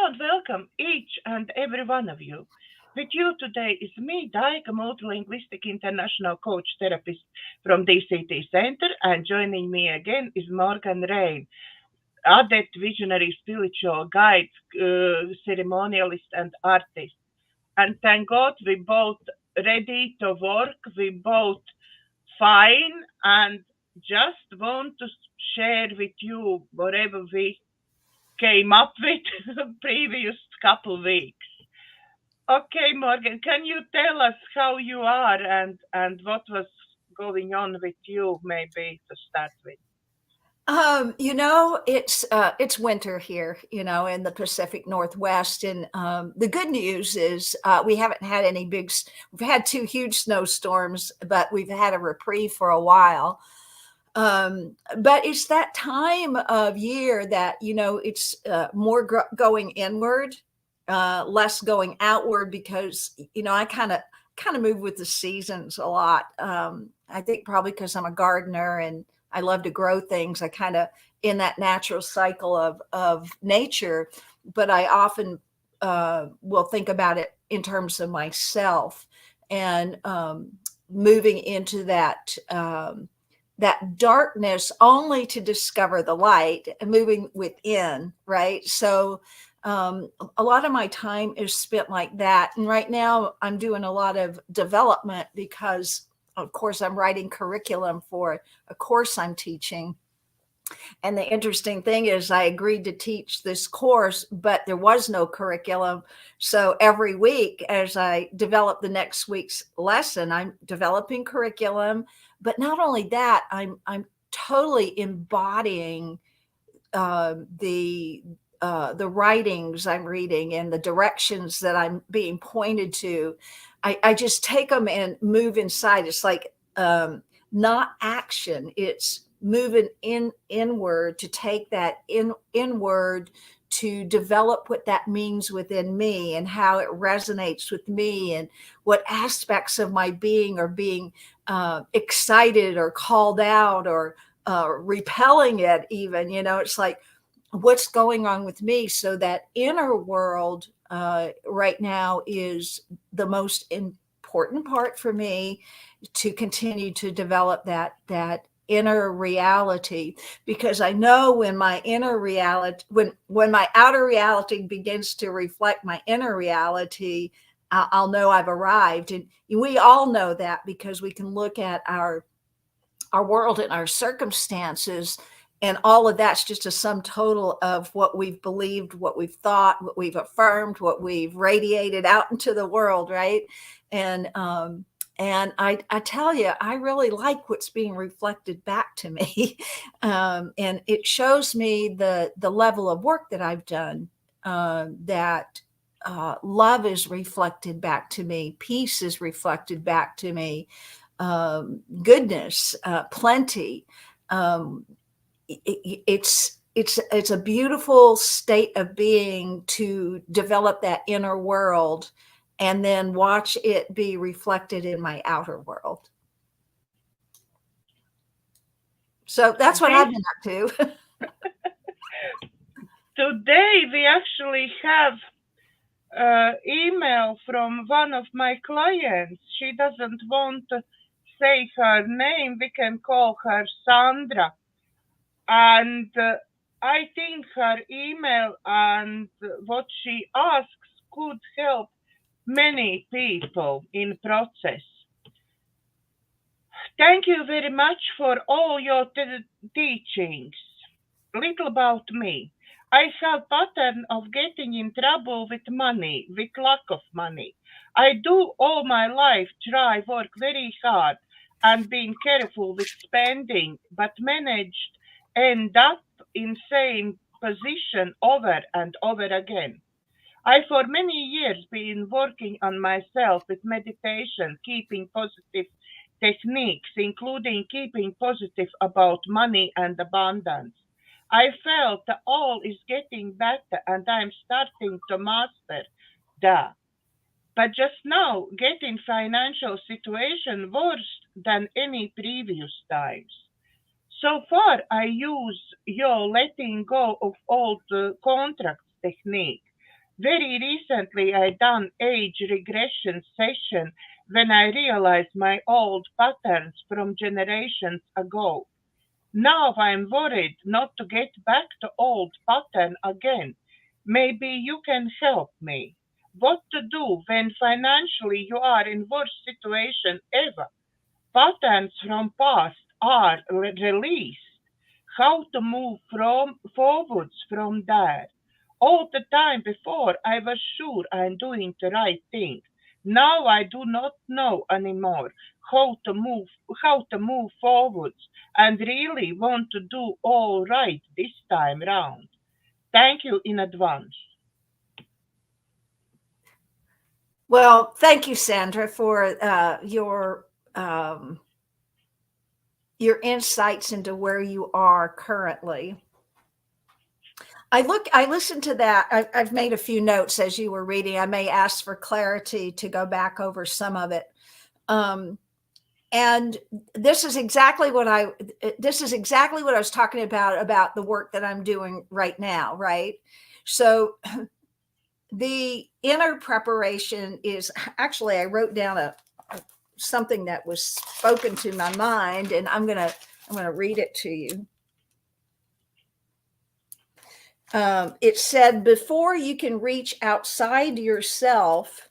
and welcome each and every one of you. With you today is me, Daiga, multilinguistic international coach therapist from DCTcentre, and joining me again is Morganne Rayne, Adept visionary spiritual guide, ceremonialist and artist. And thank God we both ready to work, we both fine and just want to share with you whatever we came up with previous couple weeks. Okay, Morgan, can you tell us how you are and what was going on with you, maybe to start with? It's winter here, in the Pacific Northwest, and the good news is we haven't had we've had two huge snowstorms, but we've had a reprieve for a while. But it's that time of year that it's more going inward, less going outward, because I kind of move with the seasons a lot. I think probably because I'm a gardener and I love to grow things. I kind of in that natural cycle of nature, but I often will think about it in terms of myself and moving into that darkness only to discover the light and moving within, right? So a lot of my time is spent like that. And right now I'm doing a lot of development because of course I'm writing curriculum for a course I'm teaching. And the interesting thing is I agreed to teach this course, but there was no curriculum. So every week as I develop the next week's lesson, I'm developing curriculum. But not only that, I'm totally embodying the writings I'm reading and the directions that I'm being pointed to. I just take them and move inside. It's like not action. It's moving inward to take that inward to develop what that means within me and how it resonates with me and what aspects of my being are being excited or called out or repelling it even. It's like what's going on with me. So that inner world right now is the most important part for me to continue to develop that inner reality, because I know when my inner reality, when my outer reality begins to reflect my inner reality, I'll know I've arrived. And we all know that because we can look at our world and our circumstances, and all of that's just a sum total of what we've believed, what we've thought, what we've affirmed, what we've radiated out into the world, right? And I tell you, I really like what's being reflected back to me. And it shows me the level of work that I've done, that love is reflected back to me. Peace is reflected back to me. Goodness, plenty. It's a beautiful state of being to develop that inner world and then watch it be reflected in my outer world. So that's what I've been up to. Today we actually have email from one of my clients. She doesn't want to say her name. We can call her Sandra. And I think her email and what she asks could help many people in process. Thank you very much for all your teachings. Little about me. I have pattern of getting in trouble with money, with lack of money. I do all my life try work very hard and being careful with spending, but managed end up in same position over and over again. I for many years been working on myself with meditation, keeping positive techniques, including keeping positive about money and abundance. I felt that all is getting better and I'm starting to master that. But just now, getting financial situation worse than any previous times. So far, I use your letting go of old contracts technique. Very recently I done age regression session when I realized my old patterns from generations ago. Now I'm worried not to get back to old pattern again. Maybe you can help me. What to do when financially you are in worst situation ever? Patterns from past are released. How to move from forwards from there. All the time before I was sure I'm doing the right thing. Now I do not know anymore how to move forwards and really want to do all right this time round. Thank you in advance. Well, thank you, Sandra, for your insights into where you are currently. I listened to that. I've made a few notes as you were reading. I may ask for clarity to go back over some of it. And this is exactly what I was talking about the work that I'm doing right now, right? So the inner preparation is actually, I wrote down something that was spoken to my mind, and I'm gonna read it to you. It said, before you can reach outside yourself,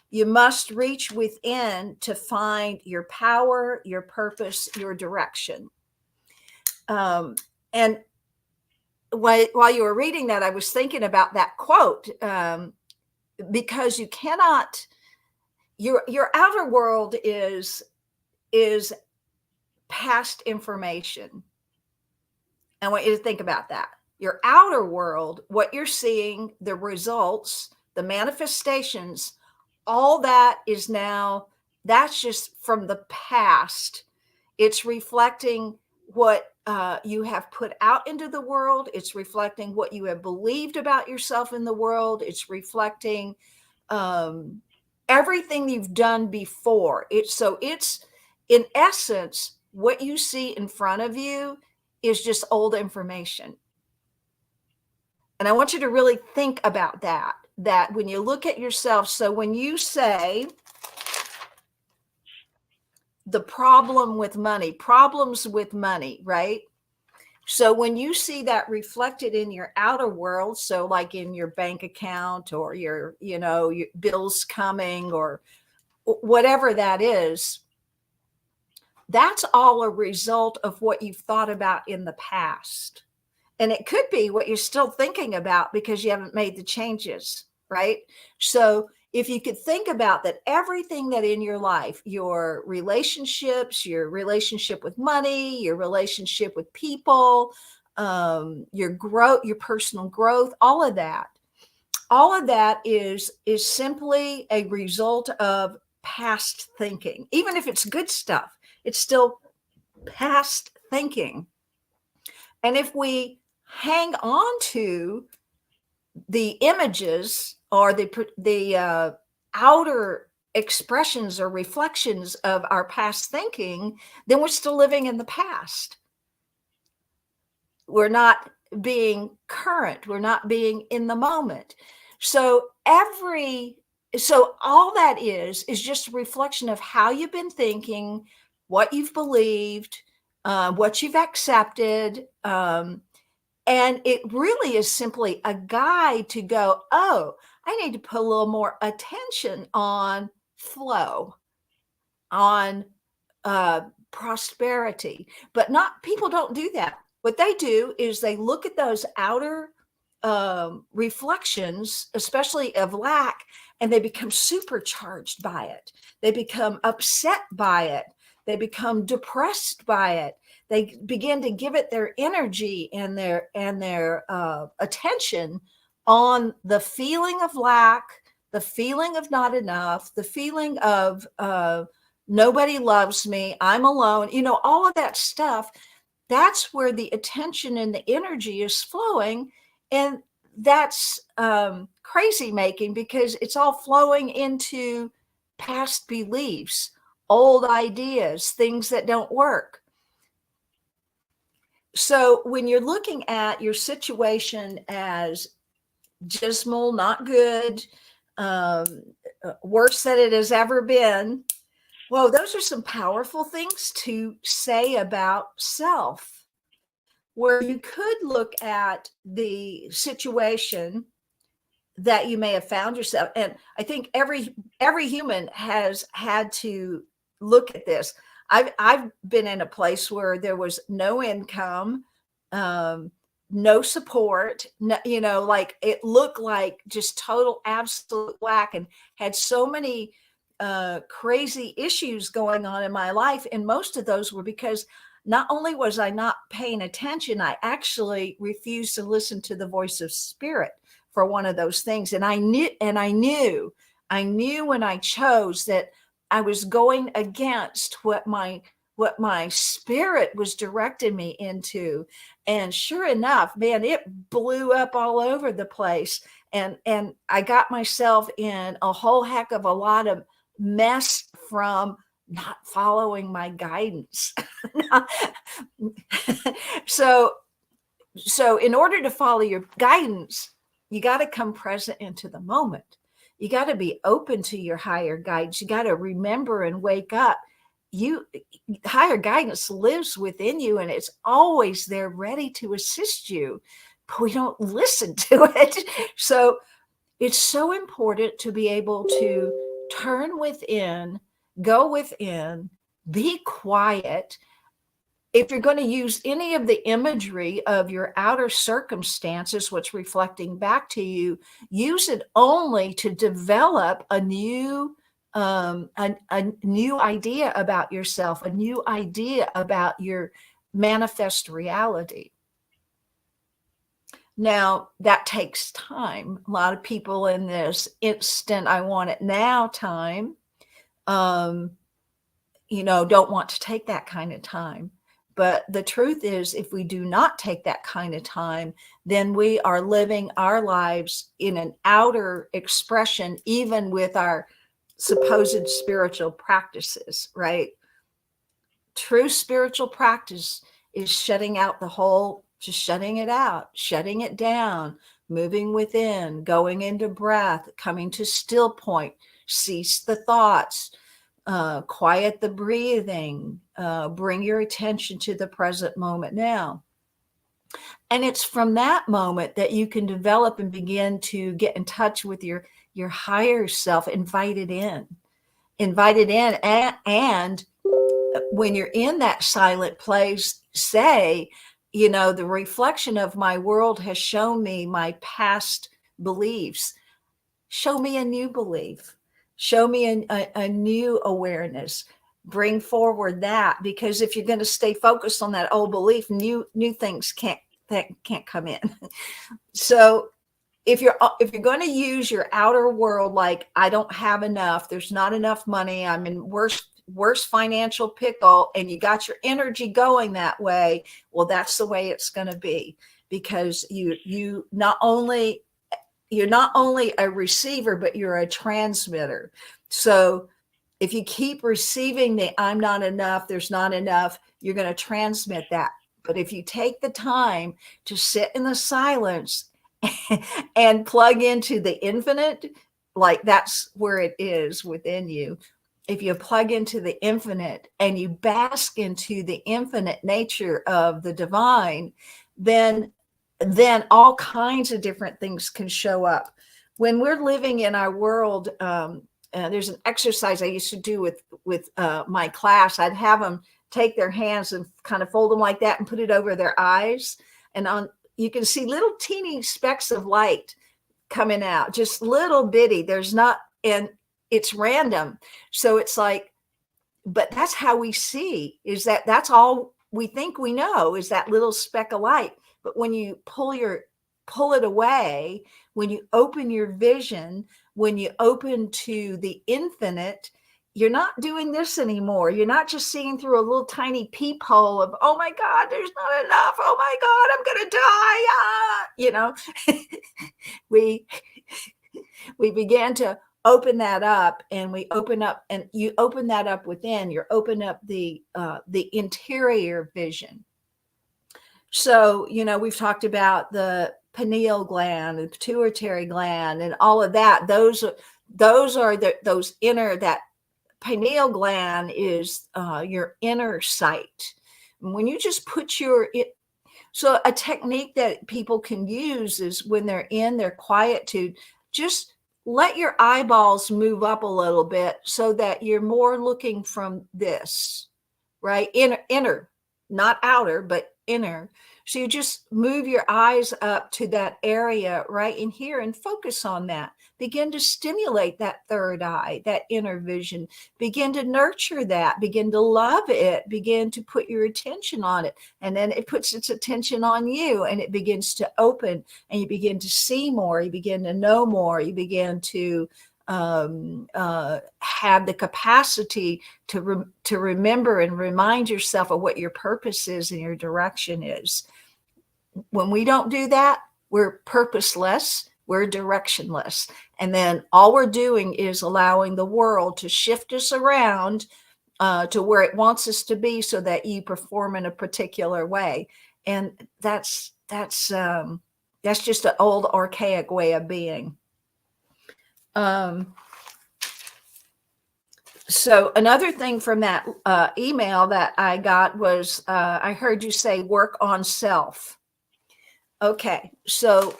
you must reach within to find your power, your purpose, your direction. And while you were reading that, I was thinking about that quote, because you cannot, your outer world is past information. I want you to think about that. Your outer world, what you're seeing, the results, the manifestations, all that is now, that's just from the past. It's reflecting what you have put out into the world. It's reflecting what you have believed about yourself in the world. It's reflecting everything you've done before. It's in essence, what you see in front of you is just old information. And I want you to really think about that when you look at yourself. So when you say the problems with money, right? So when you see that reflected in your outer world, so like in your bank account or your bills coming or whatever that is, that's all a result of what you've thought about in the past. And it could be what you're still thinking about because you haven't made the changes, right? So if you could think about that, everything that in your life, your relationships, your relationship with money, your relationship with people, your growth, your personal growth, all of that is simply a result of past thinking. Even if it's good stuff, it's still past thinking. And if we hang on to the images or the outer expressions or reflections of our past thinking, then we're still living in the past. We're not being current. We're not being in the moment. So all that is just a reflection of how you've been thinking, what you've believed, what you've accepted. And it really is simply a guide to go, oh, I need to put a little more attention on flow, on prosperity. But people don't do that. What they do is they look at those outer reflections, especially of lack, and they become supercharged by it. They become upset by it. They become depressed by it. They begin to give it their energy and their attention on the feeling of lack, the feeling of not enough, the feeling of nobody loves me, I'm alone, all of that stuff. That's where the attention and the energy is flowing. And that's crazy making, because it's all flowing into past beliefs, old ideas, things that don't work. So when you're looking at your situation as dismal, not good, worse than it has ever been. Whoa, those are some powerful things to say about self, where you could look at the situation that you may have found yourself. And I think every human has had to look at this. I've been in a place where there was no income, no support, no, like it looked like just total absolute whack, and had so many crazy issues going on in my life. And most of those were because not only was I not paying attention, I actually refused to listen to the voice of spirit for one of those things. And I knew when I chose that I was going against what my spirit was directing me into. And sure enough, man, it blew up all over the place. And I got myself in a whole heck of a lot of mess from not following my guidance. So in order to follow your guidance, you got to come present into the moment. You got to be open to your higher guidance. You got to remember and wake up. Higher guidance lives within you, and it's always there ready to assist you, but we don't listen to it. So it's so important to be able to turn within, go within, be quiet. If you're going to use any of the imagery of your outer circumstances, what's reflecting back to you, use it only to develop a new idea about yourself, a new idea about your manifest reality. Now, that takes time. A lot of people in this instant, I want it now time, don't want to take that kind of time. But the truth is, if we do not take that kind of time, then we are living our lives in an outer expression, even with our supposed spiritual practices, right? True spiritual practice is shutting out the whole, just shutting it out, shutting it down, moving within, going into breath, coming to still point, cease the thoughts, quiet the breathing, bring your attention to the present moment now. And it's from that moment that you can develop and begin to get in touch with your higher self, invite it in. And when you're in that silent place, say, the reflection of my world has shown me my past beliefs. Show me a new belief. Show me a new awareness. Bring forward that, because if you're going to stay focused on that old belief, new things can't come in. So if you're going to use your outer world, like, I don't have enough, there's not enough money, I'm in worse financial pickle, and you got your energy going that way, well, that's the way it's going to be, because you're not only a receiver, but you're a transmitter. So if you keep receiving the I'm not enough, there's not enough, you're going to transmit that. But if you take the time to sit in the silence and plug into the infinite, like, that's where it is within you. If you plug into the infinite and you bask into the infinite nature of the divine, then all kinds of different things can show up. When we're living in our world, there's an exercise I used to do with my class. I'd have them take their hands and kind of fold them like that and put it over their eyes. And you can see little teeny specks of light coming out, just little bitty. And it's random. So it's like, but that's how we see, is that's all we think we know, is that little speck of light. But when you pull it away, when you open your vision, when you open to the infinite, you're not doing this anymore. You're not just seeing through a little tiny peephole of, oh my God, there's not enough. Oh my God, I'm going to die. We began to open that up, and you open that up within. You open up the interior vision. So, we've talked about the pineal gland and pituitary gland and all of that. Those are those inner, that pineal gland is your inner sight. When you just put so a technique that people can use is when they're in their quietude, just let your eyeballs move up a little bit so that you're more looking from this, right? Inner, not outer, but inner. So you just move your eyes up to that area right in here and focus on that. Begin to stimulate that third eye, that inner vision. Begin to nurture that. Begin to love it. Begin to put your attention on it. And then it puts its attention on you and it begins to open and you begin to see more. You begin to know more. You begin to have the capacity to remember and remind yourself of what your purpose is and your direction is. When we don't do that, we're purposeless, we're directionless. And then all we're doing is allowing the world to shift us around to where it wants us to be so that you perform in a particular way. And that's just an old archaic way of being. So another thing from that email that I got was, I heard you say work on self. Okay, so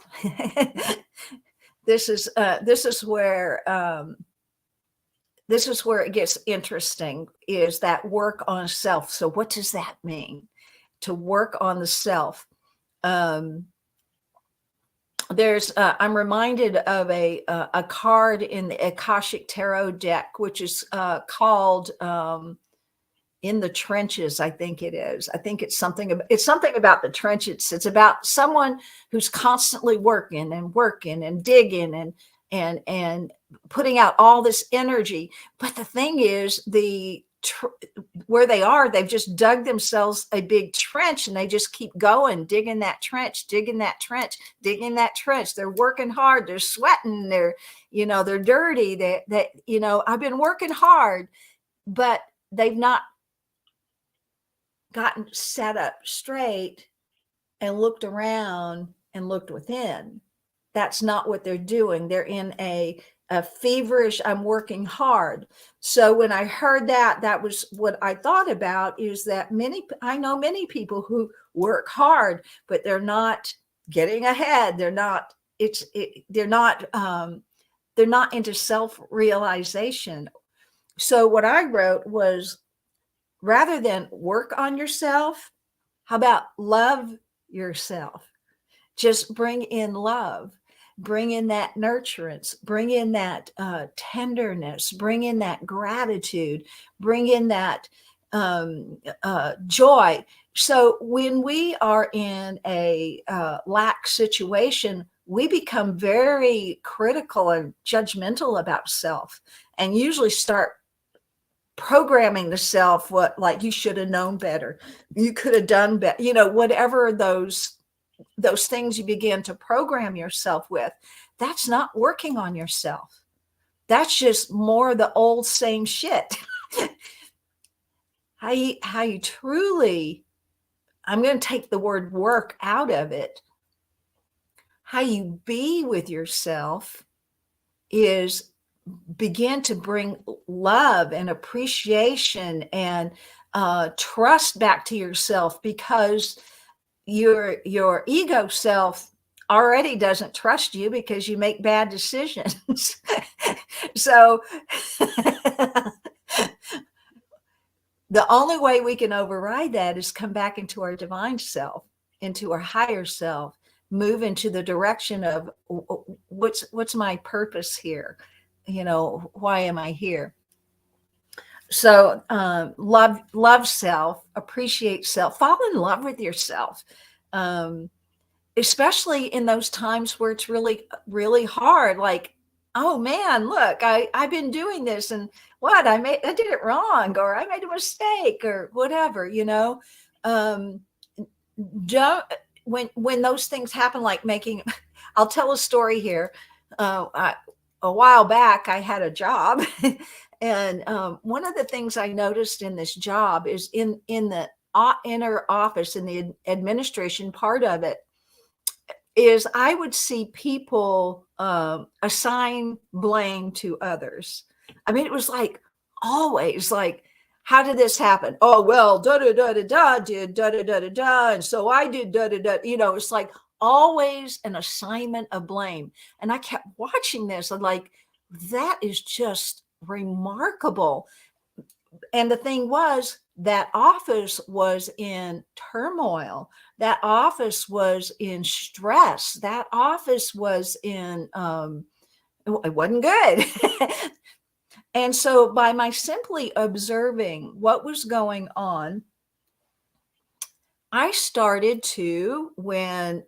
this is where it gets interesting, is that work on self. So what does that mean, to work on the self? I'm reminded of a card in the Akashic Tarot deck, which is called In the Trenches, I think it is. I think it's something about the trenches. It's about someone who's constantly working and digging and putting out all this energy. But the thing is, where they are, they've just dug themselves a big trench and they just keep going, digging that trench, digging that trench, digging that trench. They're working hard, they're sweating, they're dirty, I've been working hard, but they've not gotten set up straight and looked around and looked within. That's not what they're doing. They're in a feverish, I'm working hard. So when I heard that was what I thought about, is that I know many people who work hard, but they're not getting ahead. They're not into self-realization. So what I wrote was, rather than work on yourself, how about love yourself? Just bring in love. Bring in that nurturance, bring in that tenderness, bring in that gratitude, bring in that joy. So when we are in a lack situation, we become very critical and judgmental about self, and usually start programming the self, like you should have known better, you could have done better, whatever those things you begin to program yourself with. That's not working on yourself. That's just more of the old same shit. How you truly, I'm going to take the word work out of it. How you be with yourself is begin to bring love and appreciation and trust back to yourself, because your ego self already doesn't trust you because you make bad decisions. So the only way we can override that is come back into our divine self, into our higher self, move into the direction of what's my purpose here? Why am I here? So love self, appreciate self, fall in love with yourself, especially in those times where it's really, really hard. Like, oh man, look, I've been doing this, and I did it wrong, or I made a mistake, or whatever. Don't, when those things happen, like I'll tell a story here. A while back, I had a job. And one of the things I noticed in this job is in the inner office, in the administration part of it, is I would see people assign blame to others. I mean, it was like always like, how did this happen? Oh, well, da da da da da did da da da da da, and so I did da da da. You know, it's like always an assignment of blame. And I kept watching this, and like, that is just remarkable. And the thing was, that office was in turmoil. That office was in stress. That office was in, it wasn't good. And so, by my simply observing what was going on, I started to, whenever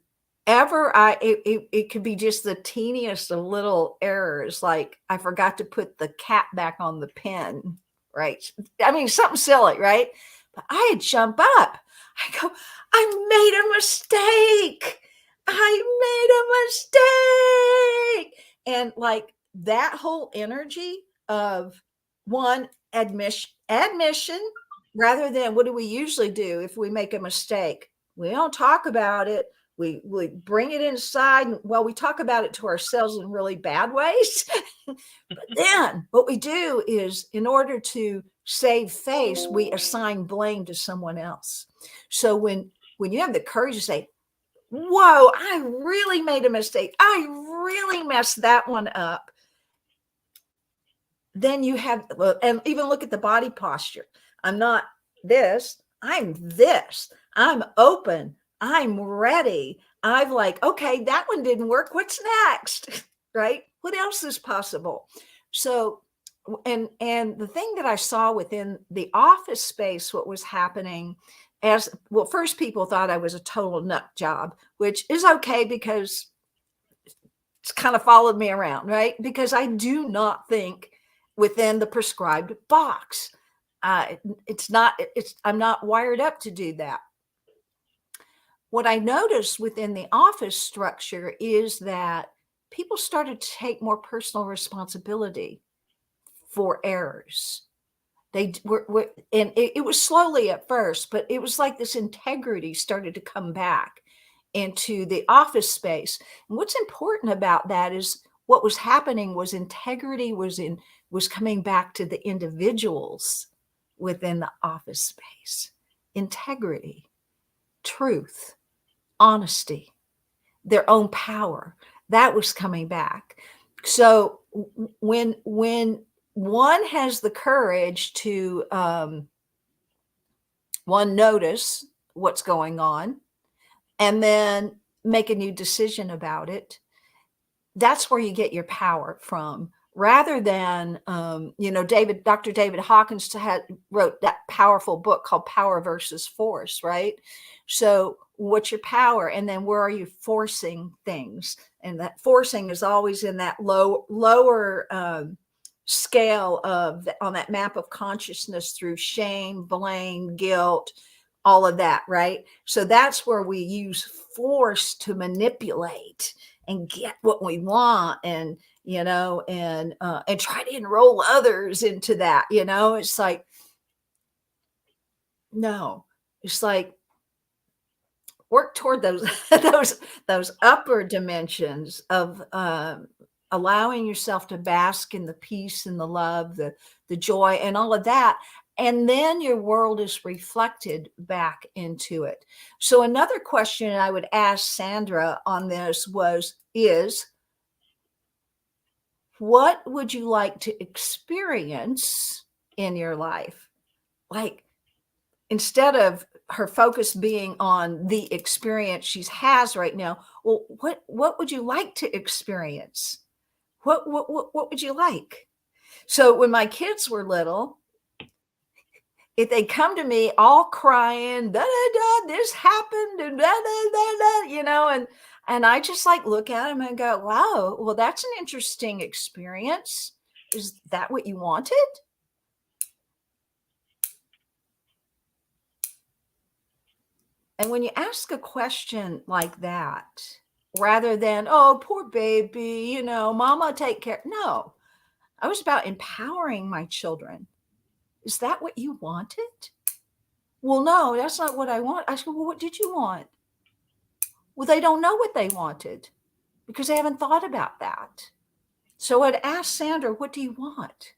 it could be just the teeniest of little errors, like I forgot to put the cap back on the pen, right? I mean, something silly, right? But I'd jump up. I go, I made a mistake. I made a mistake. And like that whole energy of one, admission, rather than what do we usually do if we make a mistake? We don't talk about it. We bring it inside. And, well, we talk about it to ourselves in really bad ways. But then what we do is, in order to save face, we assign blame to someone else. So when you have the courage to say, whoa, I really made a mistake, I really messed that one up, then you have, and even look at the body posture. I'm not this, I'm this. I'm open. I'm ready. I'm like, okay, that one didn't work. What's next? Right? What else is possible? So, and the thing that I saw within the office space, what was happening as well, first people thought I was a total nut job, which is okay because it's kind of followed me around, right? Because I do not think within the prescribed box. I'm not wired up to do that. What I noticed within the office structure is that people started to take more personal responsibility for errors. They were and it was slowly at first, but it was like this integrity started to come back into the office space. And what's important about that is what was happening was integrity was coming back to the individuals within the office space. Integrity, truth, honesty, their own power, that was coming back. So when one has the courage to one, notice what's going on and then make a new decision about it, that's where you get your power from. Rather than, Dr. David Hawkins wrote that powerful book called Power versus Force, right? So what's your power? And then where are you forcing things? And that forcing is always in that lower scale on that map of consciousness through shame, blame, guilt, all of that, right? So that's where we use force to manipulate and get what we want, and and try to enroll others into that. It's like, no, it's like work toward those those upper dimensions of allowing yourself to bask in the peace and the love, the joy, and all of that. And then your world is reflected back into it. So another question I would ask Sandra on this is what would you like to experience in your life? Like, instead of her focus being on the experience she has right now, well, what would you like to experience? What would you like? So when my kids were little, if they come to me all crying, da, da, da, this happened, and da, da, da, da, and I just like look at them and go, wow, well, that's an interesting experience. Is that what you wanted? And when you ask a question like that, rather than, oh, poor baby, mama, take care. No, I was about empowering my children. Is that what you wanted? Well, no, that's not what I want. I said, well, what did you want? Well, they don't know what they wanted because they haven't thought about that. So I'd ask Sandra, what do you want?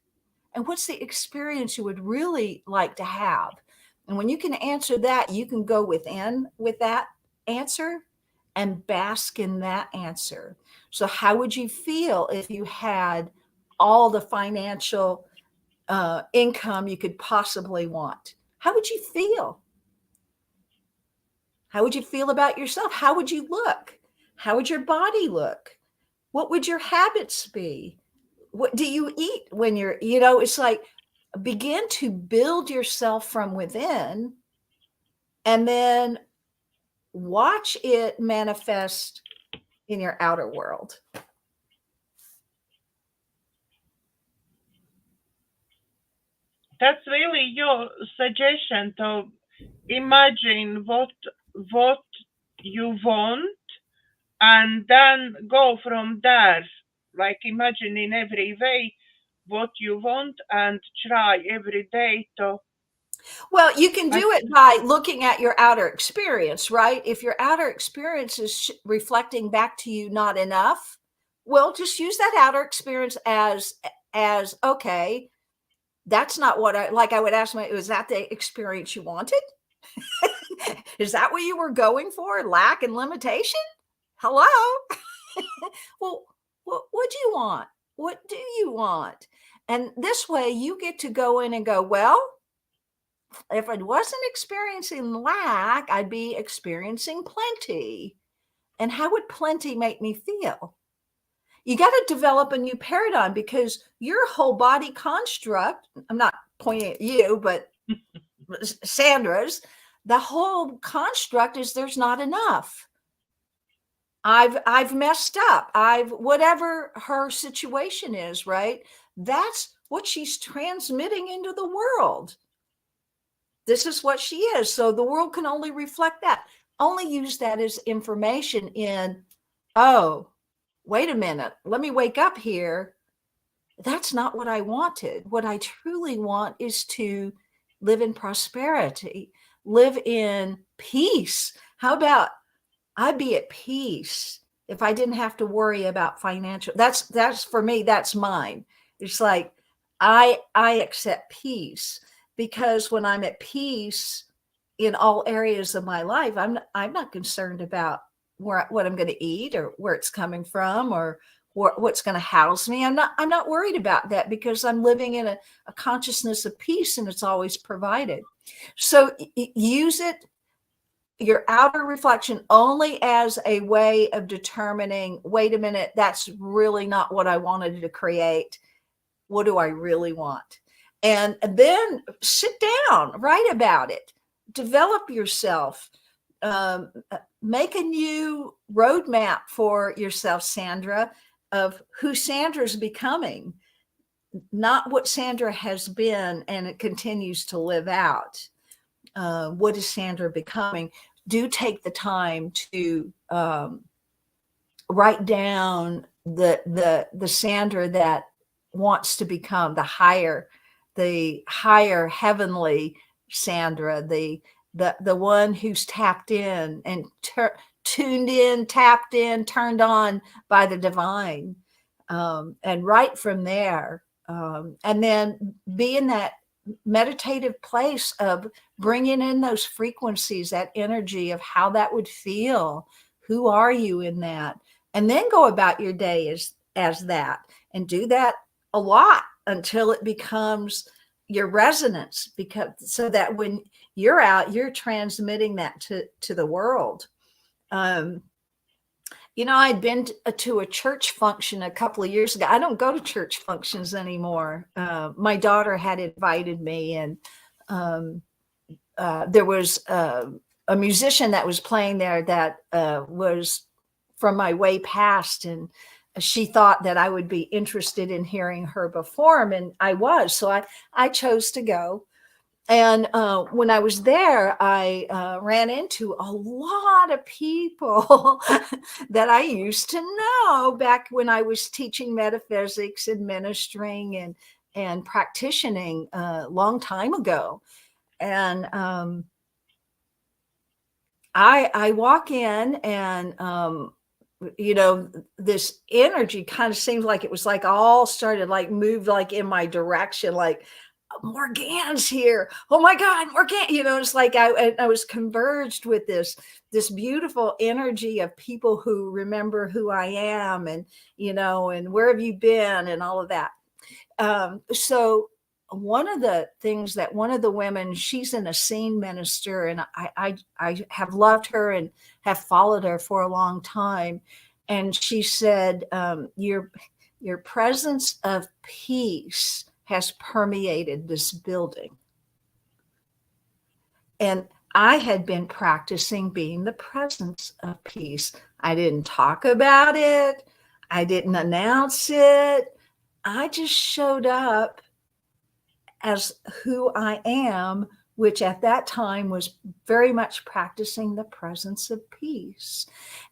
And what's the experience you would really like to have? And when you can answer that, you can go within with that answer and bask in that answer. So, how would you feel if you had all the financial income you could possibly want? How would you feel? How would you feel about yourself? How would you look? How would your body look? What would your habits be? What do you eat when you're, it's like begin to build yourself from within and then watch it manifest in your outer world. That's really your suggestion to imagine what you want and then go from there. Like imagine in every way what you want and try every day to. Well, you can do it by looking at your outer experience, right? If your outer experience is reflecting back to you not enough, well, just use that outer experience as okay, that's not what I would ask was that the experience you wanted? Is that what you were going for? Lack and limitation? Hello? Well, what do you want? What do you want? And this way you get to go in and go, well, if I wasn't experiencing lack, I'd be experiencing plenty. And how would plenty make me feel? You got to develop a new paradigm because your whole body construct, I'm not pointing at you, but Sandra's, the whole construct is there's not enough. I've messed up. Whatever her situation is, right? That's what she's transmitting into the world. This is what she is. So the world can only reflect that. Only use that as information in, oh, wait a minute, let me wake up here. That's not what I wanted. What I truly want is to live in prosperity, live in peace. How about I'd be at peace if I didn't have to worry about financial. That's for me, that's mine. It's like I accept peace because when I'm at peace in all areas of my life, I'm not concerned about what I'm going to eat or where it's coming from or what's going to house me. I'm not worried about that because I'm living in a consciousness of peace and it's always provided. So use it, your outer reflection, only as a way of determining, wait a minute, that's really not what I wanted to create. What do I really want? And then sit down, write about it, develop yourself, make a new roadmap for yourself, Sandra, of who Sandra's becoming, not what Sandra has been and it continues to live out. What is Sandra becoming? Do take the time to write down the Sandra that wants to become the higher heavenly Sandra, the one who's tapped in and tuned in, tapped in, turned on by the divine, and right from there, and then be in that meditative place of bringing in those frequencies, that energy of how that would feel. Who are you in that? And then go about your day as that, and do that a lot until it becomes your resonance, because so that when you're out, you're transmitting that to the world. I'd been to a church function a couple of years ago. I don't go to church functions anymore. My daughter had invited me, and there was a musician that was playing there that was from my way past, and she thought that I would be interested in hearing her perform, and I was. So I chose to go. And when I was there, I ran into a lot of people that I used to know back when I was teaching metaphysics and ministering and practicing a long time ago. And I walk in and this energy kind of seems like it was like all started like moved like in my direction, like Morganne's here. Oh my God, Morganne! It's like I was converged with this beautiful energy of people who remember who I am, and and where have you been, and all of that. So one of the things that one of the women, she's an Essene minister, and I have loved her and have followed her for a long time. And she said, your presence of peace has permeated this building. And I had been practicing being the presence of peace. I didn't talk about it. I didn't announce it. I just showed up as who I am, which at that time was very much practicing the presence of peace,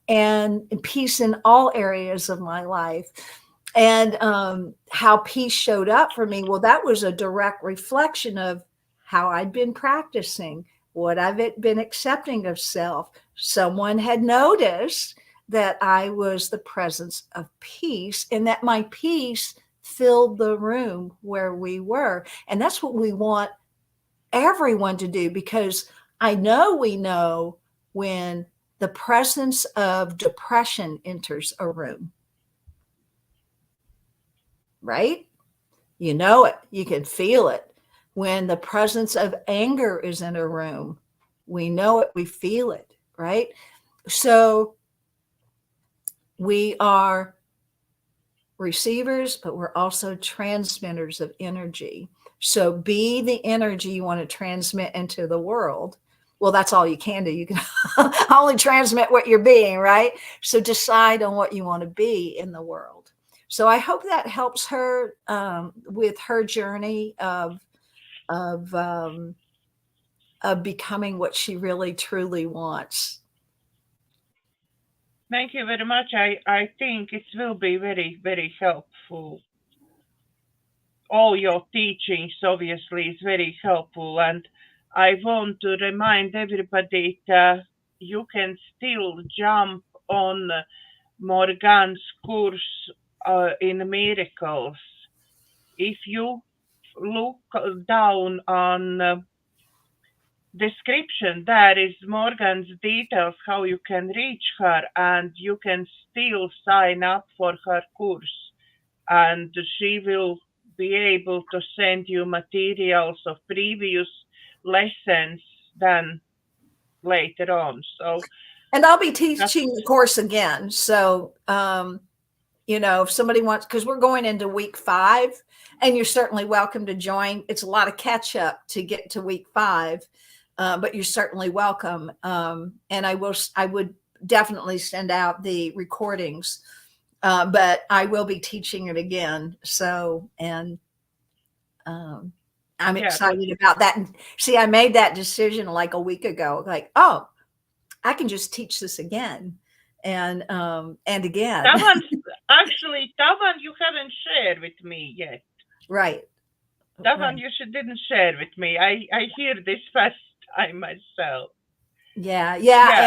and peace in all areas of my life. And how peace showed up for me, well, that was a direct reflection of how I'd been practicing, what I've been accepting of self. Someone had noticed that I was the presence of peace, and that my peace filled the room where we were. And that's what we want everyone to do, because I know we know when the presence of depression enters a room, right? You know it, you can feel it. When the presence of anger is in a room, we know it, we feel it, right? So we are receivers, but we're also transmitters of energy. So be the energy you want to transmit into the world. Well, that's all you can do. You can only transmit what you're being, right? So decide on what you want to be in the world. So I hope that helps her with her journey of becoming what she really truly wants. Thank you very much. I think it will be very, very helpful. All your teachings obviously is very helpful, and I want to remind everybody that you can still jump on Morganne's course in miracles. If you look down on description, there is Morganne's details how you can reach her, and you can still sign up for her course, and she will be able to send you materials of previous lessons then later on. So, and I'll be teaching the course again. So if somebody wants, because we're going into week 5, and you're certainly welcome to join. It's a lot of catch up to get to week 5, but you're certainly welcome. And I would definitely send out the recordings, but I will be teaching it again. So, and I'm excited about that. And see, I made that decision like a week ago, like, oh, I can just teach this again. And again. That one you haven't shared with me yet. Right. That one you didn't share with me. I hear this first time myself. Yeah.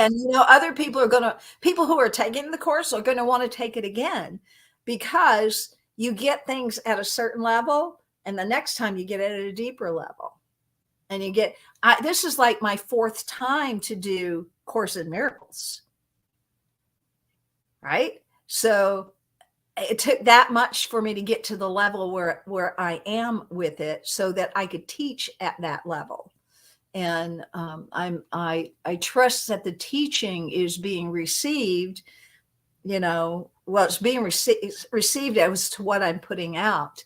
And other people who are taking the course are going to want to take it again, because you get things at a certain level, and the next time you get it at a deeper level. And you get, this is like my 4th time to do Course in Miracles. Right? So it took that much for me to get to the level where I am with it, so that I could teach at that level. And I trust that the teaching is being received, it's being received as to what I'm putting out.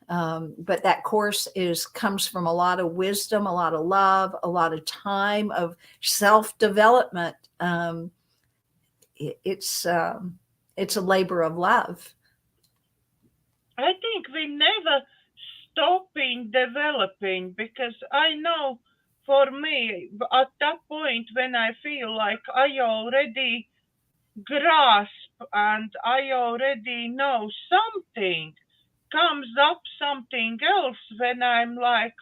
But that course comes from a lot of wisdom, a lot of love, a lot of time of self-development. It's a labor of love. I think we never stopping developing, because I know for me at that point when I feel like I already grasp and I already know something, comes up something else when I'm like,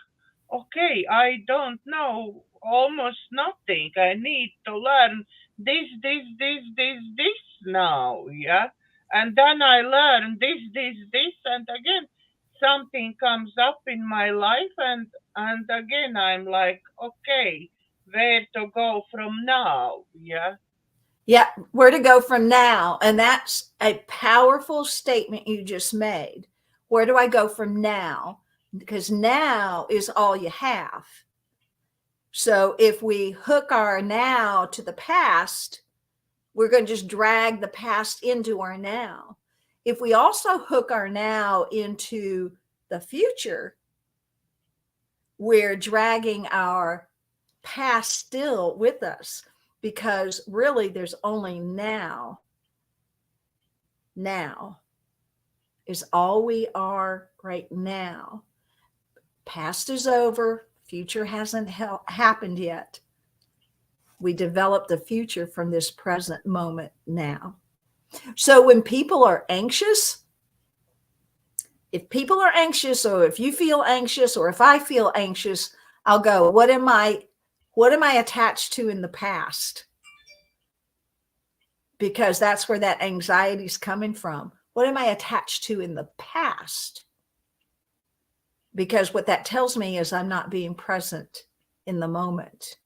okay, I don't know almost nothing. I need to learn this now, yeah. And then I learn this, and again something comes up in my life, and again I'm like, okay, where to go from now, yeah. Yeah, where to go from now. And that's a powerful statement you just made. Where do I go from now? Because now is all you have. So if we hook our now to the past, we're going to just drag the past into our now. If we also hook our now into the future, we're dragging our past still with us, because really there's only now. Now is all we are right now. Past is over, future hasn't happened yet. We develop the future from this present moment now. So when people are anxious, if people are anxious, or if you feel anxious, or if I feel anxious, I'll go, what am I attached to in the past? Because that's where that anxiety is coming from. What am I attached to in the past? Because what that tells me is I'm not being present in the moment.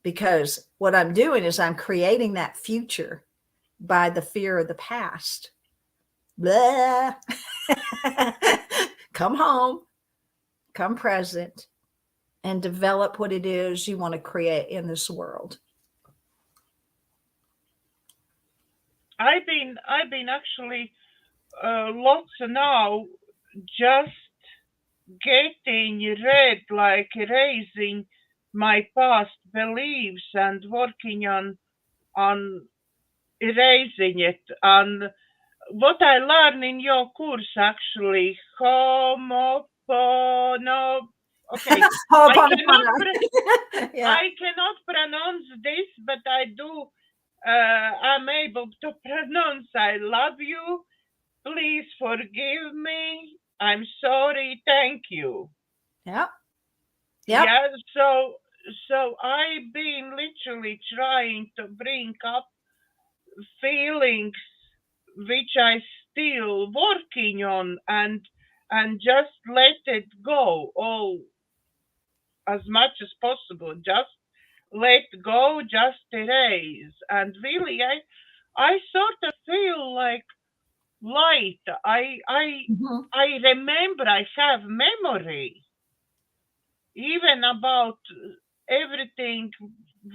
Because what I'm doing is I'm creating that future by the fear of the past. Blah. Come home, come present, and develop what it is you want to create in this world. I've been actually lots now just getting rid, like erasing my past beliefs and working on erasing it. And what I learned in your course actually, homopono. Okay, Yeah. I cannot pronounce this, but I do. I'm able to pronounce. I love you. Please forgive me. I'm sorry. Thank you. Yep. Yep. Yeah. So I've been literally trying to bring up feelings which I still working on, and just let it go all as much as possible. Just let go, just erase. And really I sort of feel like light. Mhm. I remember, I have memory even about everything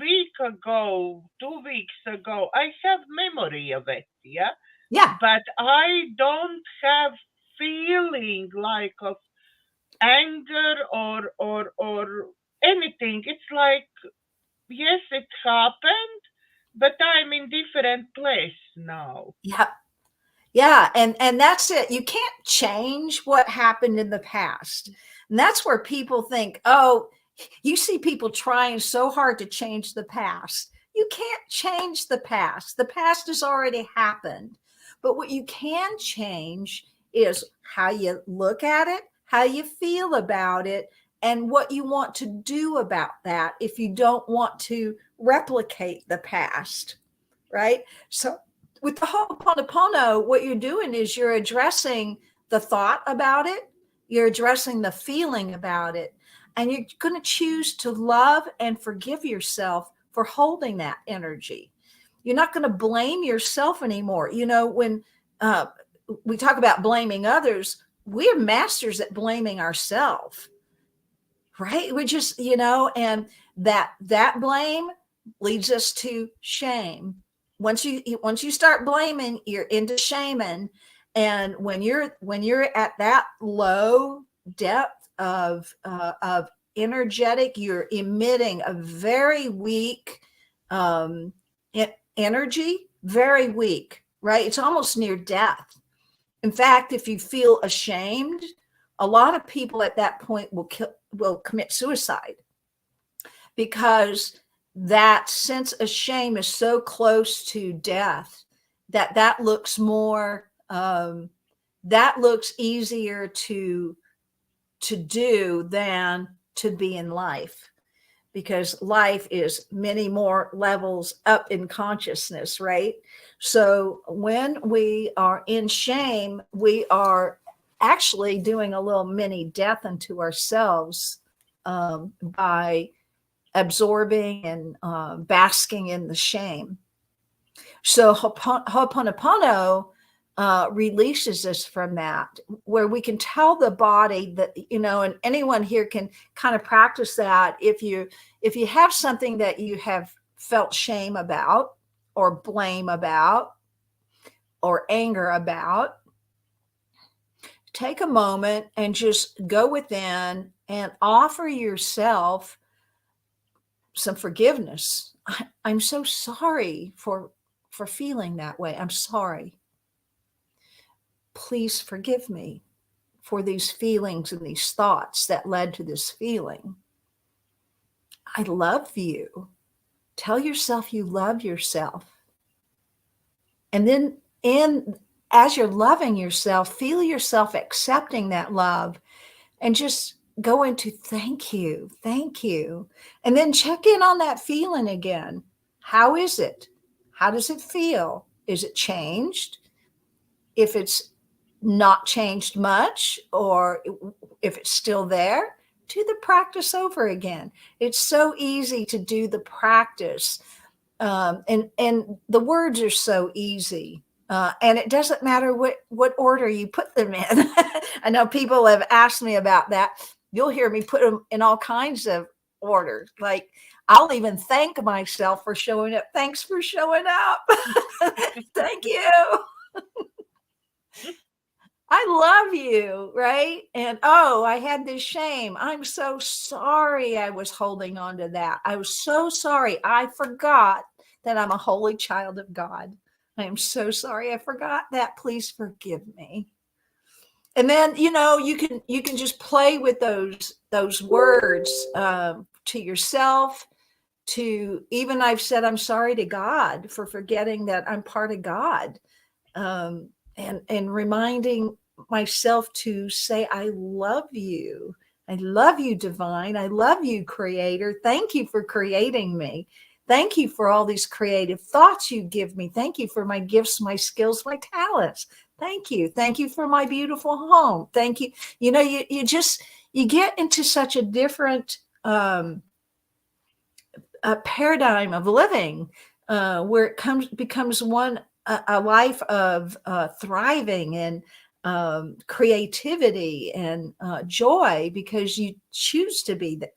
week ago, 2 weeks ago. I have memory of it, yeah. Yeah. But I don't have feeling like of anger or anything. It's like, yes, it happened, but I'm in different place now. Yeah. Yeah. And that's it. You can't change what happened in the past. And that's where people think, oh, you see people trying so hard to change the past. You can't change the past. The past has already happened. But what you can change is how you look at it, how you feel about it, and what you want to do about that if you don't want to replicate the past, right? So with the Ho'oponopono, what you're doing is you're addressing the thought about it, you're addressing the feeling about it, and you're going to choose to love and forgive yourself for holding that energy. You're not going to blame yourself anymore. You know, when we talk about blaming others, we're masters at blaming ourselves, right? We just, and that blame leads us to shame. Once you start blaming, you're into shaming. And when you're at that low depth of energetic, you're emitting a very weak energy, very weak, right? It's almost near death. In fact, if you feel ashamed, a lot of people at that point will commit suicide, because that sense of shame is so close to death that looks more that looks easier to do than to be in life, because life is many more levels up in consciousness, right? So when we are in shame, we are actually doing a little mini death unto ourselves by absorbing and basking in the shame. So Ho'oponopono releases us from that, where we can tell the body that, and anyone here can kind of practice that. If you have something that you have felt shame about, or blame about, or anger about, take a moment and just go within and offer yourself some forgiveness. I'm so sorry for feeling that way. I'm sorry. Please forgive me for these feelings and these thoughts that led to this feeling. I love you. Tell yourself you love yourself. And then as you're loving yourself, feel yourself accepting that love and just go into thank you. And then check in on that feeling again. How is it? How does it feel? Is it changed? If it's not changed much, or if it's still there, do the practice over again. It's so easy to do the practice. And the words are so easy. And it doesn't matter what order you put them in. I know people have asked me about that. You'll hear me put them in all kinds of orders. Like, I'll even thank myself for showing up. Thanks for showing up. Thank you. I love you, right? And I had this shame. I'm so sorry I was holding on to that. I was so sorry. I forgot that I'm a holy child of God. I am so sorry I forgot that. Please forgive me. And then, you can just play with those words to yourself, to even I've said, I'm sorry to God for forgetting that I'm part of God. And reminding myself to say, I love you. I love you, divine. I love you, creator. Thank you for creating me. Thank you for all these creative thoughts you give me. Thank you for my gifts, my skills, my talents. Thank you. Thank you for my beautiful home. Thank you. You get into such a different paradigm of living, where it becomes a life of thriving and creativity and joy, because you choose to be there.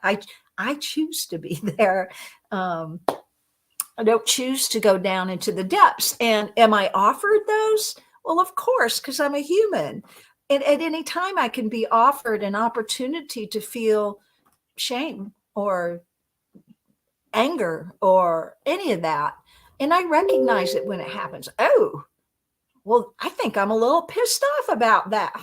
I choose to be there. I don't choose to go down into the depths. And am I offered those? Well, of course, because I'm a human. And at any time I can be offered an opportunity to feel shame or anger or any of that. And I recognize it when it happens. Oh, well, I think I'm a little pissed off about that.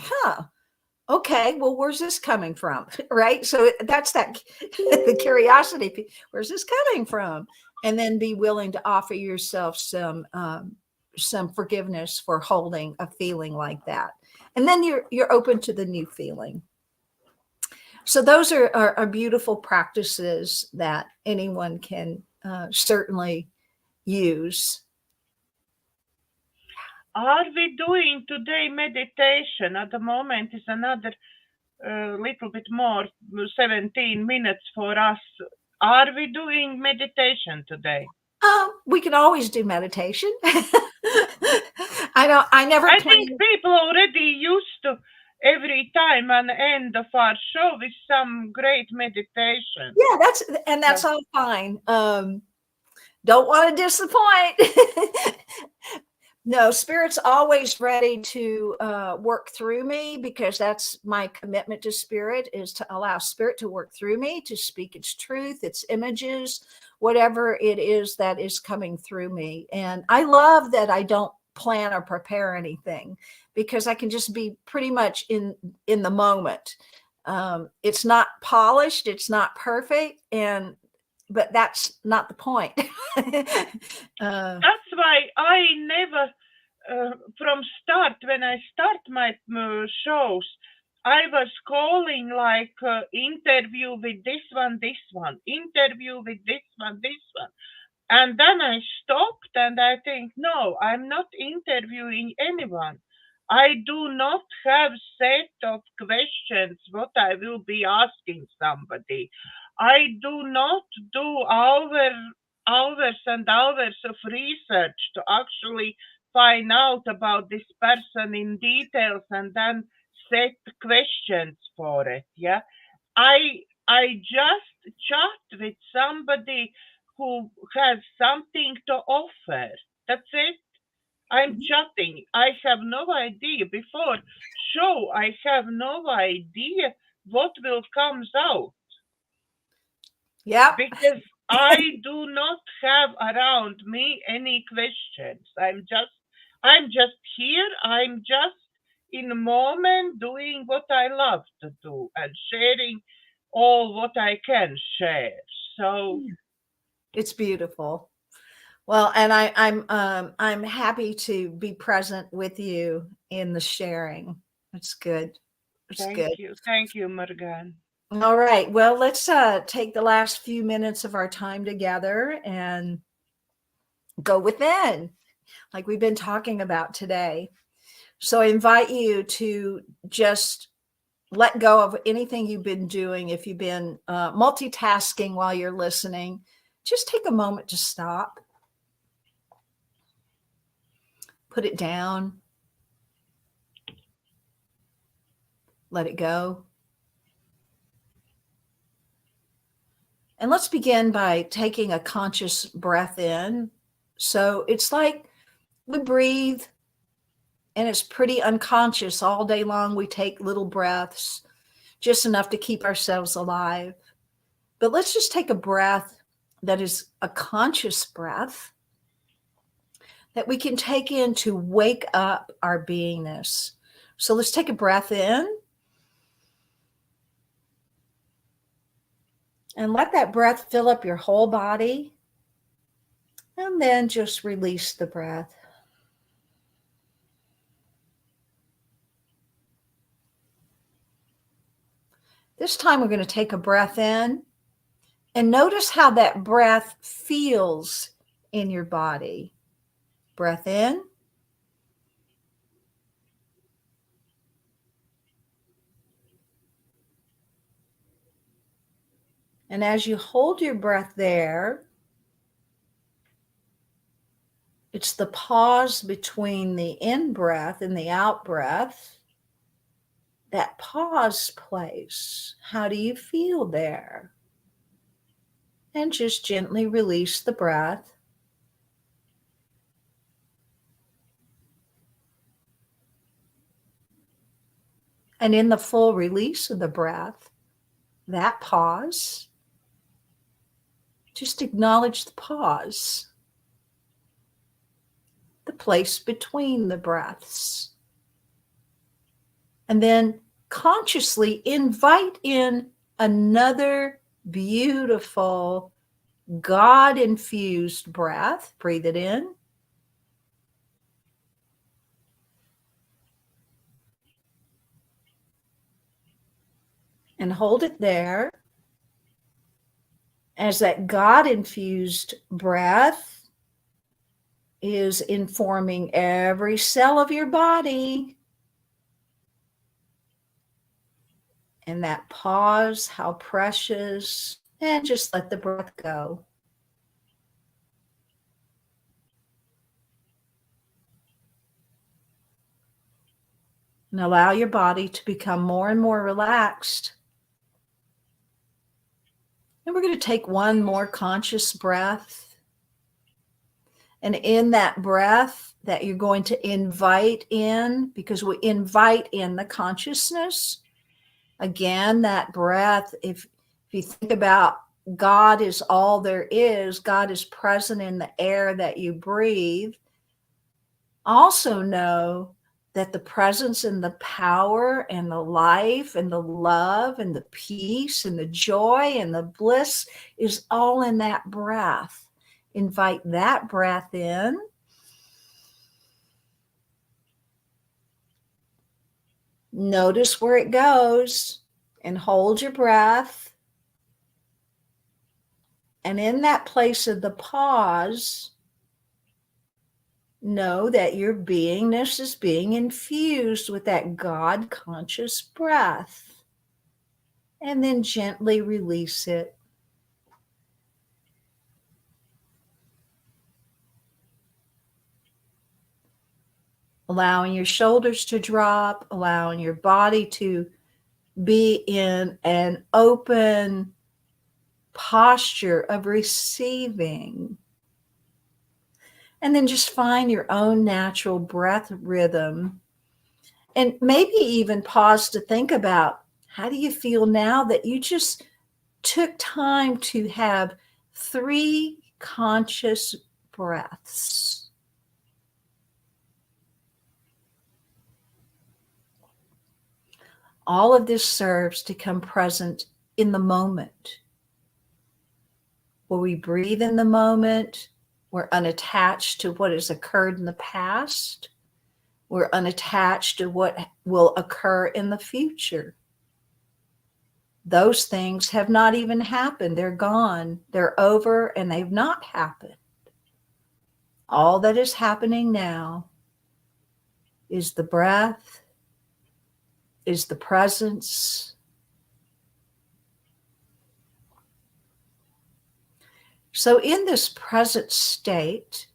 Okay, well, where's this coming from? Right? So that's the curiosity. Where's this coming from? And then be willing to offer yourself some forgiveness for holding a feeling like that. And then you're open to the new feeling. So those are beautiful practices that anyone can certainly use. Are we doing today meditation? At the moment is another little bit more, 17 minutes for us. Are we doing meditation today? We can always do meditation. I think people already used to every time on the end of our show with some great meditation. Yeah, that's all fine. Don't want to disappoint. No, Spirit's always ready to work through me, because that's my commitment to Spirit, is to allow Spirit to work through me, to speak its truth, its images, whatever it is that is coming through me. And I love that I don't plan or prepare anything, because I can just be pretty much in the moment. It's not polished, it's not perfect, but that's not the point. That's why I never, from start, when I start my shows, I was calling like interview with this one, interview with this one. And then I stopped and I think, no, I'm not interviewing anyone. I do not have set of questions what I will be asking somebody. I do not do hours and hours of research to actually find out about this person in details and then set questions for it. Yeah. I just chat with somebody who has something to offer. That's it. I'm chatting. I have no idea before show. I have no idea what will comes out Yep. because I do not have around me any questions. I'm just here. I'm just in the moment doing what I love to do and sharing all what I can share. So It's beautiful. Well, and I'm happy to be present with you in the sharing. It's good. It's good. thank you, Morganne. All right. Well, let's take the last few minutes of our time together and go within, like we've been talking about today. So I invite you to just let go of anything you've been doing. If you've been multitasking while you're listening, just take a moment to stop, put it down, let it go. And let's begin by taking a conscious breath in. So it's like we breathe and it's pretty unconscious all day long. We take little breaths, just enough to keep ourselves alive. But let's just take a breath that is a conscious breath that we can take in to wake up our beingness. So let's take a breath in and let that breath fill up your whole body. And then just release the breath. This time we're going to take a breath in and notice how that breath feels in your body. Breath in. And as you hold your breath there, it's the pause between the in breath and the out breath. That pause place. How do you feel there? And just gently release the breath. And in the full release of the breath, that pause, just acknowledge the pause, the place between the breaths. And then consciously invite in another beautiful God-infused breath. Breathe it in. And hold it there as that God-infused breath is informing every cell of your body. And that pause, how precious, and just let the breath go. And allow your body to become more and more relaxed. And we're going to take one more conscious breath. And in that breath that you're going to invite in, because we invite in the consciousness. Again, that breath, if you think about God is all there is, God is present in the air that you breathe. Also know that the presence and the power and the life and the love and the peace and the joy and the bliss is all in that breath. Invite that breath in. Notice where it goes and hold your breath. And in that place of the pause, know that your beingness is being infused with that God conscious breath. And then gently release it. Allowing your shoulders to drop, allowing your body to be in an open posture of receiving. And then just find your own natural breath rhythm. And maybe even pause to think about, how do you feel now that you just took time to have 3 conscious breaths? All of this serves to come present in the moment. Where we breathe in the moment, we're unattached to what has occurred in the past. We're unattached to what will occur in the future. Those things have not even happened. They're gone. They're over, and they've not happened. All that is happening now is the breath, is the presence. So in this present state,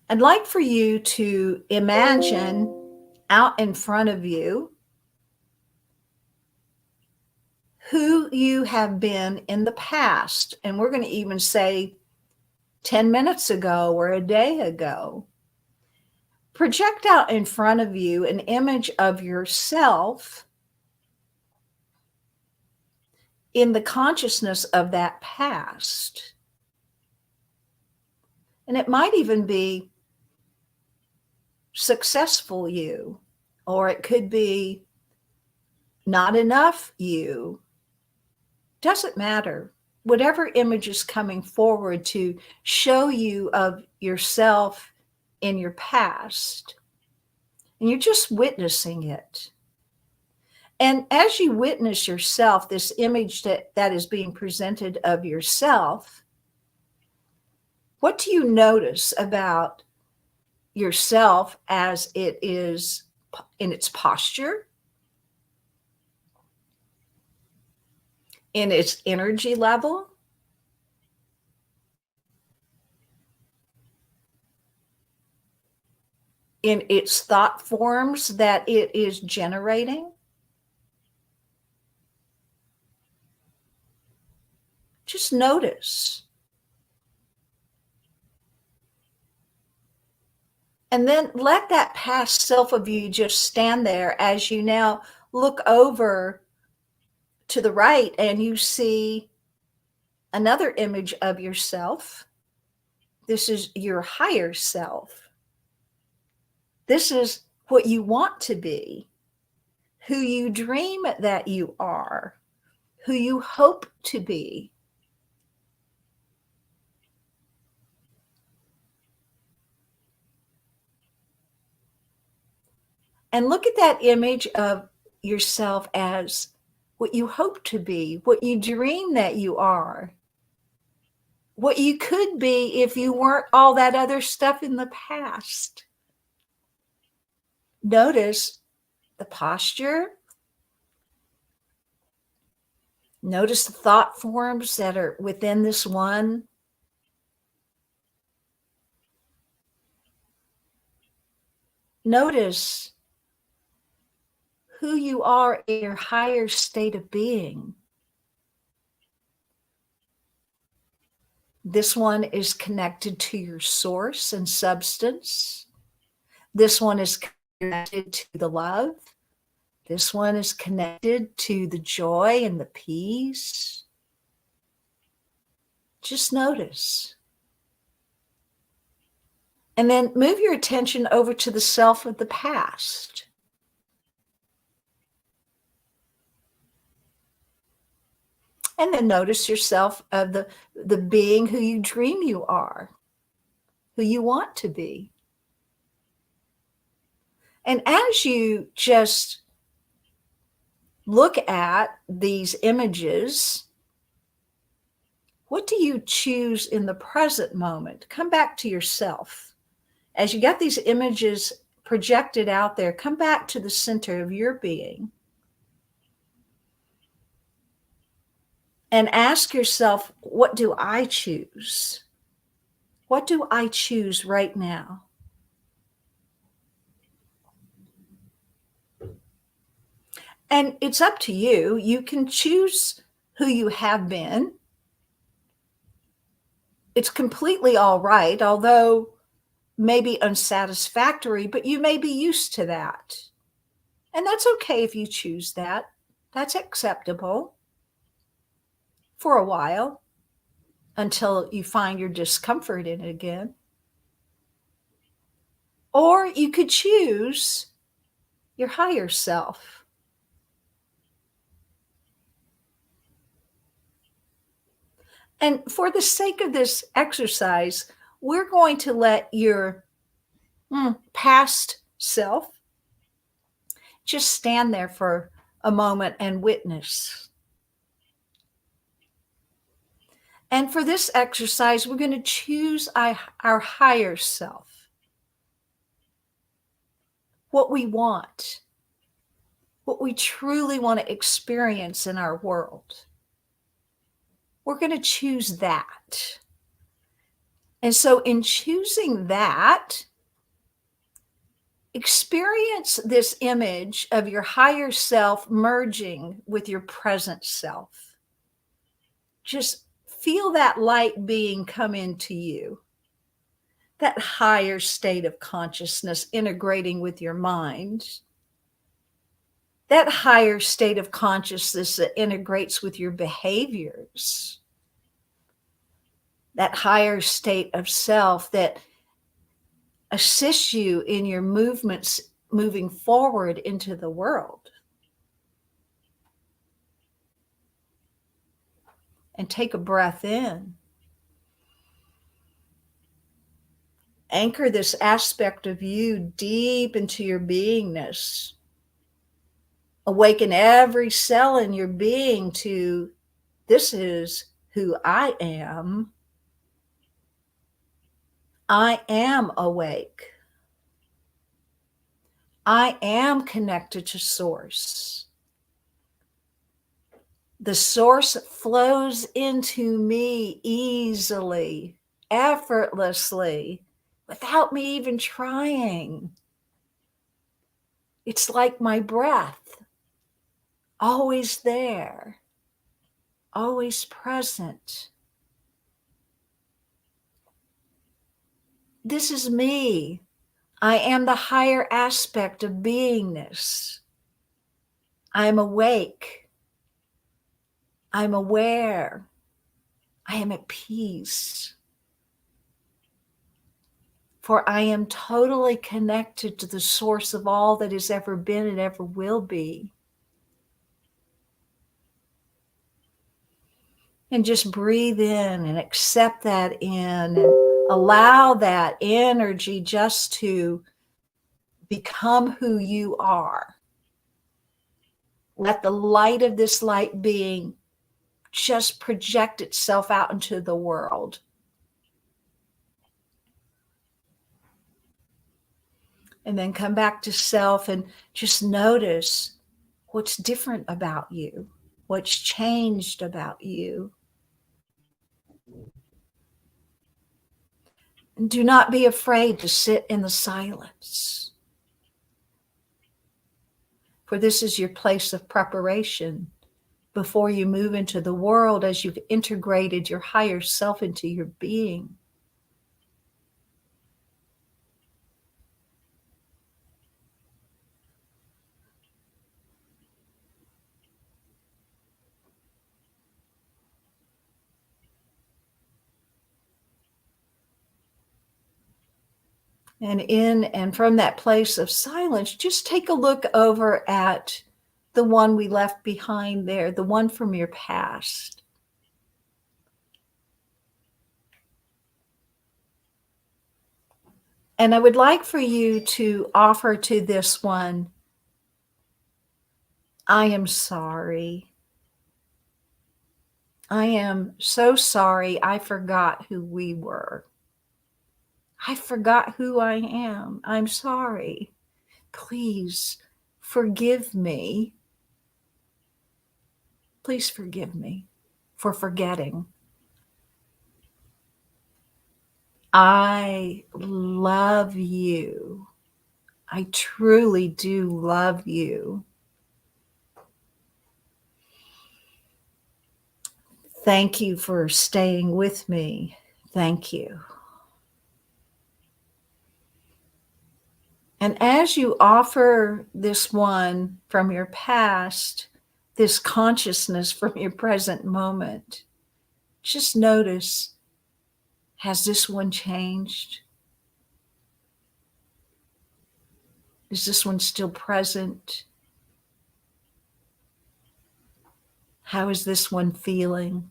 I'd like for you to imagine out in front of you who you have been in the past. And we're going to even say 10 minutes ago or a day ago. Project out in front of you an image of yourself in the consciousness of that past. And it might even be successful you, or it could be not enough you. Doesn't matter. Whatever image is coming forward to show you of yourself in your past, and you're just witnessing it. And as you witness yourself, this image that is being presented of yourself, what do you notice about yourself as it is in its posture, in its energy level, in its thought forms that it is generating? Just notice. And then let that past self of you just stand there as you now look over to the right and you see another image of yourself. This is your higher self. This is what you want to be, who you dream that you are, who you hope to be. And look at that image of yourself as what you hope to be, what you dream that you are, what you could be if you weren't all that other stuff in the past. Notice the posture. Notice the thought forms that are within this one. Notice who you are in your higher state of being. This one is connected to your source and substance. This one is connected to the love. This one is connected to the joy and the peace. Just notice. And then move your attention over to the self of the past. And then notice yourself of the being who you dream you are, who you want to be. And as you just look at these images, what do you choose in the present moment? Come back to yourself. As you got these images projected out there, come back to the center of your being and ask yourself, what do I choose? What do I choose right now? And it's up to you. You can choose who you have been. It's completely all right, although maybe unsatisfactory, but you may be used to that. And that's okay if you choose that. That's acceptable for a while until you find your discomfort in it again. Or you could choose your higher self. And for the sake of this exercise, we're going to let your past self just stand there for a moment and witness. And for this exercise, we're going to choose our higher self, what we want, what we truly want to experience in our world. We're going to choose that. And so in choosing that, experience this image of your higher self merging with your present self. Just feel that light being come into you, that higher state of consciousness integrating with your mind, that higher state of consciousness that integrates with your behaviors, that higher state of self that assists you in your movements moving forward into the world. And take a breath in. Anchor this aspect of you deep into your beingness. Awaken every cell in your being to, this is who I am. I am awake. I am connected to Source. The Source flows into me easily, effortlessly, without me even trying. It's like my breath, always there, always present. This is me. I am the higher aspect of beingness. I am awake. I'm aware. I am at peace. For I am totally connected to the source of all that has ever been and ever will be. And just breathe in and accept that in and allow that energy just to become who you are. Let the light of this light being just project itself out into the world. And then come back to self and just notice what's different about you, what's changed about you. And do not be afraid to sit in the silence. For this is your place of preparation before you move into the world as you've integrated your higher self into your being. And from that place of silence, just take a look over at the one we left behind there, the one from your past. And I would like for you to offer to this one, I am sorry. I am so sorry. I forgot who we were. I forgot who I am. I'm sorry. Please forgive me. Please forgive me for forgetting. I love you. I truly do love you. Thank you for staying with me. Thank you. And as you offer this one from your past, this consciousness from your present moment, just notice, has this one changed? Is this one still present? How is this one feeling?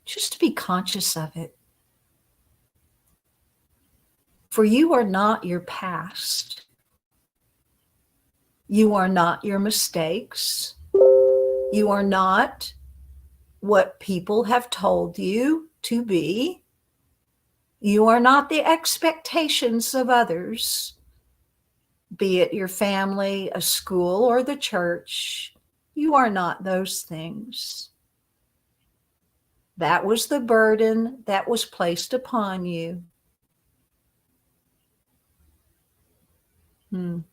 Just to be conscious of it. For you are not your past. You are not your mistakes. You are not what people have told you to be. You are not the expectations of others, be it your family, a school, or the church. You are not those things. That was the burden that was placed upon you. And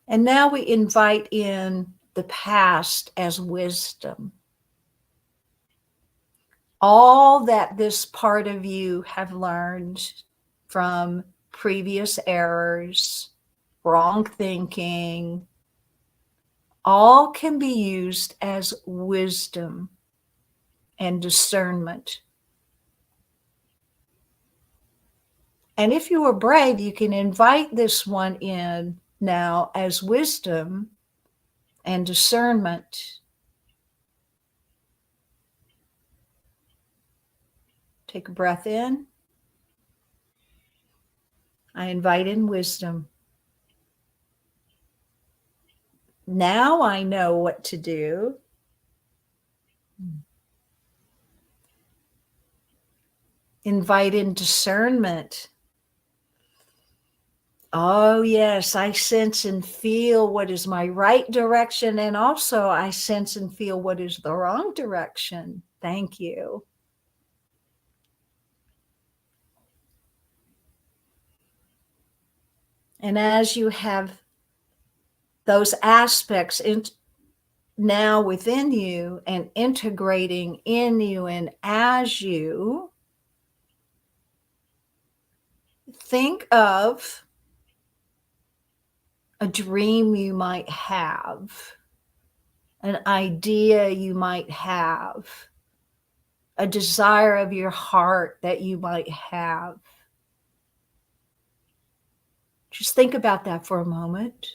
now we invite in the past as wisdom. All that this part of you have learned from previous errors, wrong thinking, all can be used as wisdom and discernment. And if you are brave, you can invite this one in now as wisdom and discernment. Take a breath in. I invite in wisdom. Now I know what to do. Invite in discernment. Oh, yes, I sense and feel what is my right direction, and also I sense and feel what is the wrong direction. Thank you. And as you have those aspects now within you and integrating in you and as you, think of a dream you might have, an idea you might have, a desire of your heart that you might have. Just think about that for a moment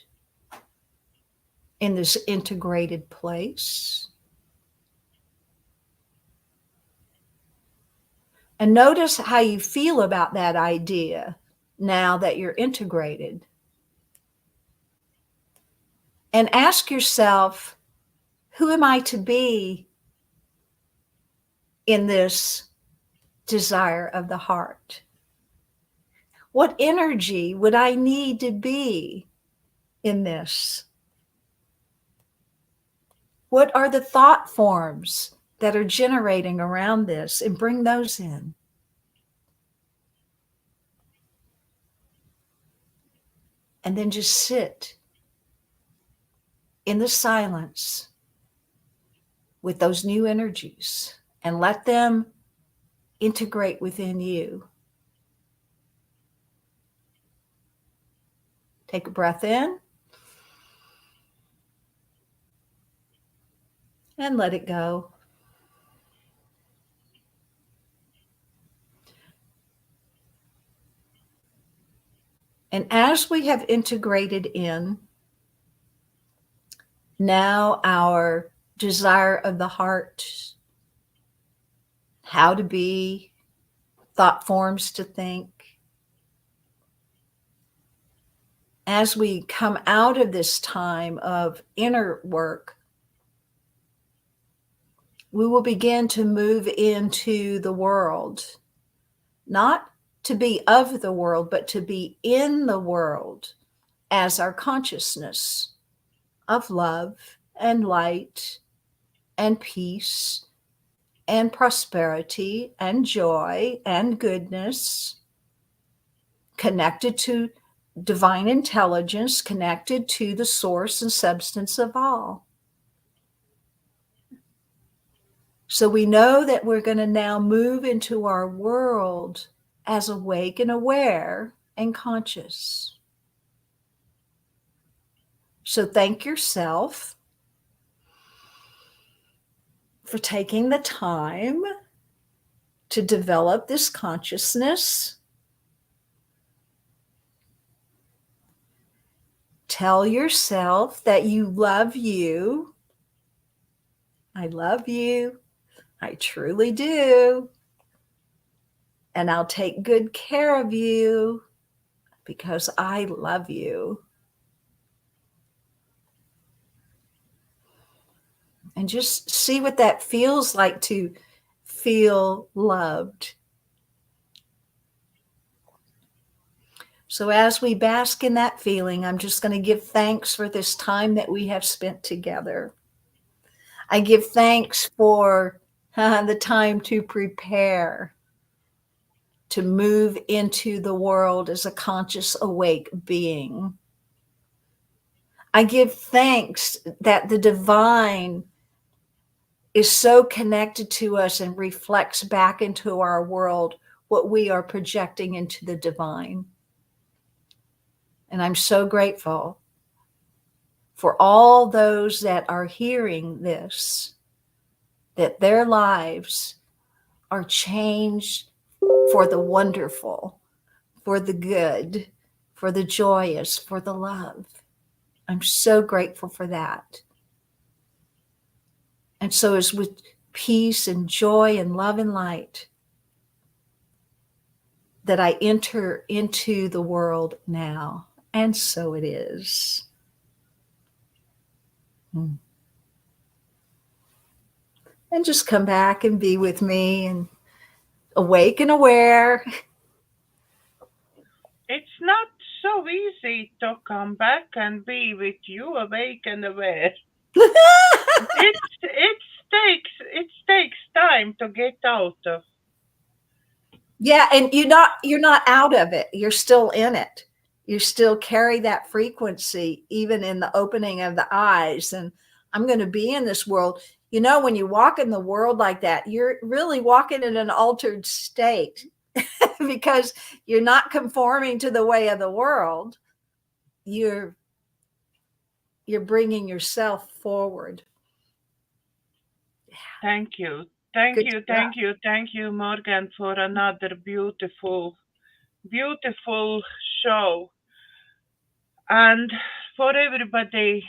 in this integrated place. And notice how you feel about that idea now that you're integrated. And ask yourself, who am I to be in this desire of the heart? What energy would I need to be in this? What are the thought forms that are generating around this? And bring those in. And then just sit in the silence with those new energies and let them integrate within you. Take a breath in and let it go. And as we have integrated in, now our desire of the heart how to be, thought forms to think. As we come out of this time of inner work, we will begin to move into the world, not to be of the world, but to be in the world as our consciousness of love and light and peace and prosperity and joy and goodness, connected to divine intelligence, connected to the source and substance of all. So we know that we're going to now move into our world as awake and aware and conscious. So thank yourself for taking the time to develop this consciousness. Tell yourself that you love you. I love you. I truly do. And I'll take good care of you because I love you. And just see what that feels like to feel loved. So as we bask in that feeling, I'm just going to give thanks for this time that we have spent together. I give thanks for the time to prepare to move into the world as a conscious, awake being. I give thanks that the divine is so connected to us and reflects back into our world what we are projecting into the divine. And I'm so grateful for all those that are hearing this, that their lives are changed for the wonderful, for the good, for the joyous, for the love. I'm so grateful for that. And so it's with peace and joy and love and light that I enter into the world now. And so it is. And just come back and be with me and awake and aware. It's not so easy to come back and be with you, awake and aware. It takes time to get out of. Yeah, and you're not out of it. You're still in it. You still carry that frequency even in the opening of the eyes. And I'm going to be in this world. You know, when you walk in the world like that, you're really walking in an altered state because you're not conforming to the way of the world. You're bringing yourself forward. Thank you. Thank you, Morganne, for another beautiful show. And for everybody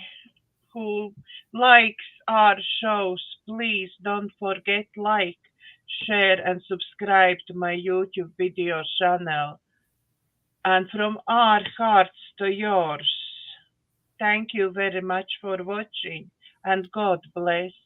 who likes our shows, please don't forget like, share and subscribe to my YouTube video channel. And from our hearts to yours, thank you very much for watching and God bless.